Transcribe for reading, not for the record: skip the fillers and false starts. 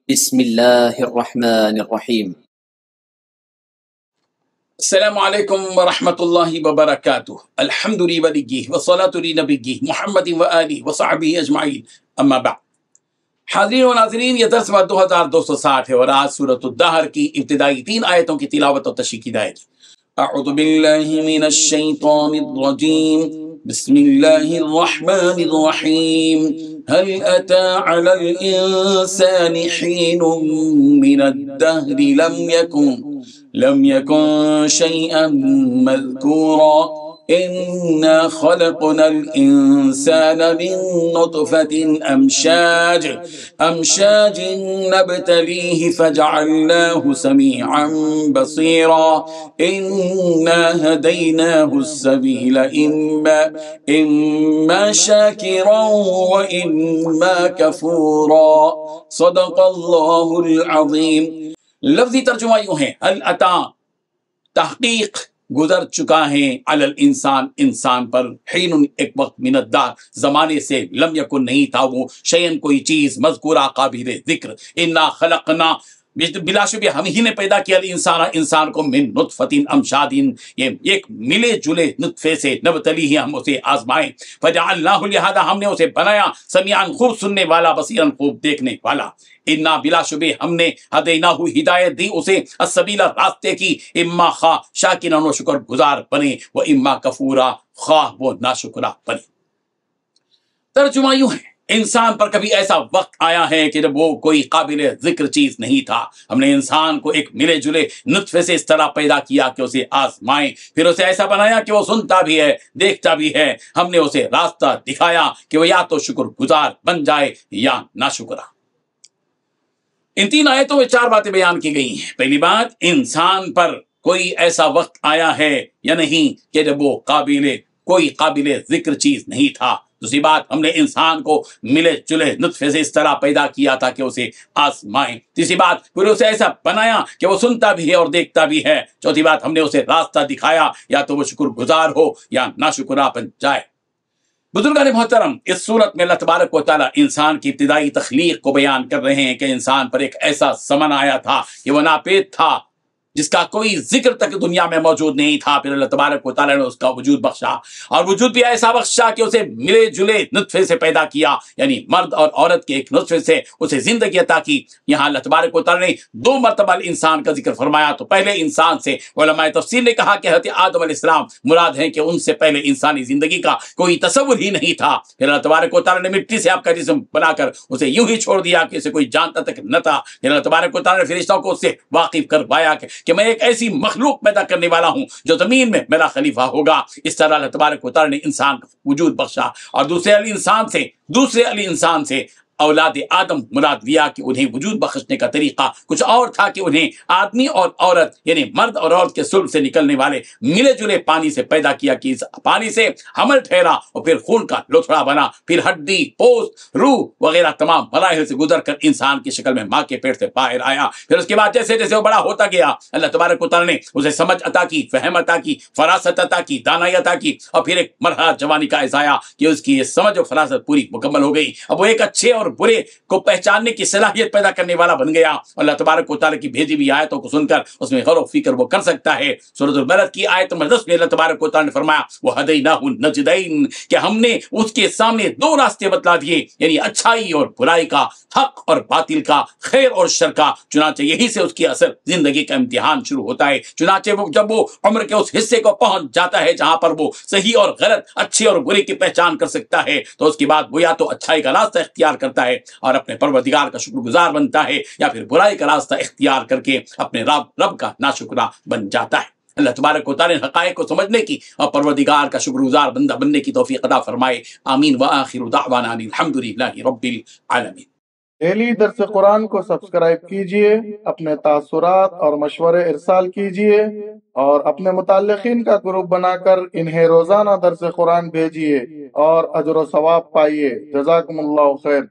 بسم الله الرحمن الرحيم. السلام عليكم ورحمة الله وبركاته. الحمد لله والصلاة لنبيه محمد وآله وصحبه أجمعين. أما بعد، حاضرین و ناظرین، یہ درس 2260 ہے اور آج سورۃ الدہر کی ابتدائی 3 آیتوں کی تلاوت و تشریح کی جائے گی۔ اعوذ باللہ من الشیطان الرجیم، بسم اللہ الرحمن الرحیم۔ هل أتى على الإنسان حين من الدهر لم يكن شيئا مذكورا إنا خلقنا الإنسان من نطفة أمشاج نبتليه فجعلناه سميعا بصيرا إنا هديناه السبيل إما شاكرا وإما كفورا صدق الله العظيم۔ لفظی ترجمہ یوں ہے، هل أتى، تحقیق گزر چکا ہے، علی الانسان، انسان پر، حین ایک وقت، من الدہر، زمانے سے، لم یکن نہیں تھا وہ، شیئن کوئی چیز، مذکورہ قابل ذکر، انا خلقنا، بلا شبہ ہم ہی نے پیدا کیا انسان کو، من نطفت امشاد، یہ ایک ملے جلے نطفے سے، نبتلیہ، ہم اسے آزمائیں، فجعلناہ، لہذا ہم نے اسے بنایا، سمیعا، خوب سننے والا، بصیرا، خوب دیکھنے والا، انا، بلا شبہ ہم نے، ہدیناہ، ہدایت دی اسے، السبیل، راستے کی، اما خواہ شاکرا، و شکر گزار بنے، و اما کفورا، خواہ وہ ناشکرا بنے۔ ترجمہ یوں ہے، انسان پر کبھی ایسا وقت آیا ہے کہ جب وہ کوئی قابل ذکر چیز نہیں تھا، ہم نے انسان کو ایک ملے جلے نطفے سے اس طرح پیدا کیا کہ اسے آزمائیں، پھر اسے ایسا بنایا کہ وہ سنتا بھی ہے، دیکھتا بھی ہے، ہم نے اسے راستہ دکھایا کہ وہ یا تو شکر گزار بن جائے یا ناشکرا۔ ان 3 آیتوں میں 4 باتیں بیان کی گئی ہیں۔ پہلی بات، انسان پر کوئی ایسا وقت آیا ہے یا نہیں کہ جب وہ کوئی قابل ذکر چیز نہیں تھا۔ دوسری بات، ہم نے انسان کو ملے جلے نطفے سے اس طرح پیدا کیا تھا کہ اسے آزمائیں۔ تیسری بات، پھر اسے ایسا بنایا کہ وہ سنتا بھی ہے اور دیکھتا بھی ہے۔ چوتھی بات، ہم نے اسے راستہ دکھایا، یا تو وہ شکر گزار ہو یا ناشکرا بن جائے۔ بزرگان محترم، اس صورت میں اللہ تبارک و تعالیٰ انسان کی ابتدائی تخلیق کو بیان کر رہے ہیں کہ انسان پر ایک ایسا زمن آیا تھا کہ وہ ناپید تھا، جس کا کوئی ذکر تک دنیا میں موجود نہیں تھا، پھر اللہ تبارک و تعالیٰ نے اس کا وجود بخشا، اور وجود بھی ایسا بخشا کہ اسے ملے جلے نطفے سے پیدا کیا، یعنی مرد اور عورت کے ایک نطفے سے اسے زندگی عطا کی۔ یہاں اللہ تبارک و تعالیٰ نے 2 مرتبہ انسان کا ذکر فرمایا، تو پہلے انسان سے علماء تفسیر نے کہا کہ حضرت آدم علیہ السلام مراد ہیں کہ ان سے پہلے انسانی زندگی کا کوئی تصور ہی نہیں تھا، پھر اللہ تبارک و تعالیٰ نے مٹی سے آپ کا جسم بنا کر اسے یوں ہی چھوڑ دیا کہ اسے کوئی جانتا تک نہ تھا، پھر اللہ تبارک و تعالیٰ نے فرشتوں کو اس سے واقف کروایا کہ میں ایک ایسی مخلوق پیدا کرنے والا ہوں جو زمین میں میرا خلیفہ ہوگا۔ اس طرح اللہ تبارک و تعالیٰ نے انسان کا وجود بخشا، اور دوسرے علی انسان سے اولاد آدم مراد لیا کہ انہیں وجود بخشنے کا طریقہ کچھ اور تھا کہ انہیں آدمی اور عورت، یعنی مرد اور عورت کے صلب سے نکلنے والے ملے جلے پانی سے پیدا کیا، کہ اس پانی سے حمل ٹھہرا اور پھر خون کا لوتھڑا بنا، پھر ہڈی، پوست، روح وغیرہ تمام مراحل سے گزر کر انسان کی شکل میں ماں کے پیٹ سے باہر آیا۔ پھر اس کے بعد جیسے جیسے وہ بڑا ہوتا گیا، اللہ تبارک و تعالیٰ نے اسے سمجھ عطا کی، فہم عطا کی، فراست عطا کی، دانائی عطا کی، اور پھر ایک مرحلہ جوانی کا ایسا آیا کہ اس کی یہ سمجھ و فراست پوری مکمل ہو گئی۔ اب وہ ایک اچھے اور برے کو پہچاننے کی صلاحیت پیدا کرنے والا بن گیا۔ اللہ تبارک و تعالیٰ کی بھیجی ہوئی آیتوں کو سن کر اس میں غور و فکر وہ کر سکتا ہے۔ سورۃ البلد کی آیت نمبر 10 میں اللہ تبارک و تعالیٰ نے فرمایا، وَهَدَيْنَاهُ النَّجْدَيْنِ، کہ ہم نے اس کے سامنے 2 راستے بتلا دیے، یعنی اچھائی اور برائی کا، حق اور باطل کا، خیر اور شر کا۔ چنانچہ یہی سے اس کی اصل زندگی کا امتحان شروع ہوتا ہے۔ چنانچہ جب وہ عمر کے اس حصے کو پہنچ جاتا ہے جہاں پر وہ صحیح اور غلط، اچھے اور برے کی پہچان کر سکتا ہے، تو اس کے بعد وہ یا تو اچھائی کا راستہ اختیار کرتا ہے اور اپنے پروردگار کا شکر گزار بنتا ہے، یا پھر برائی کا راستہ اختیار کر کے اپنے رب کا ناشکرا بن جاتا ہے۔ اللہ تبارک و تعالیٰ نے حقائق کو سمجھنے کی اور پروردگار کا شکر گزار بندہ بننے کی توفیق عطا فرمائے، آمین۔ وآخر دعوانا الحمدللہ رب العالمین۔ ڈیلی درس قرآن کو سبسکرائب کیجئے، اپنے تاثرات اور مشورے ارسال کیجئے، اور اپنے متعلقین کا گروپ بنا کر انہیں روزانہ درس قرآن بھیجئے اور اجر و ثواب پائیے۔ جزاکم اللہ خیر۔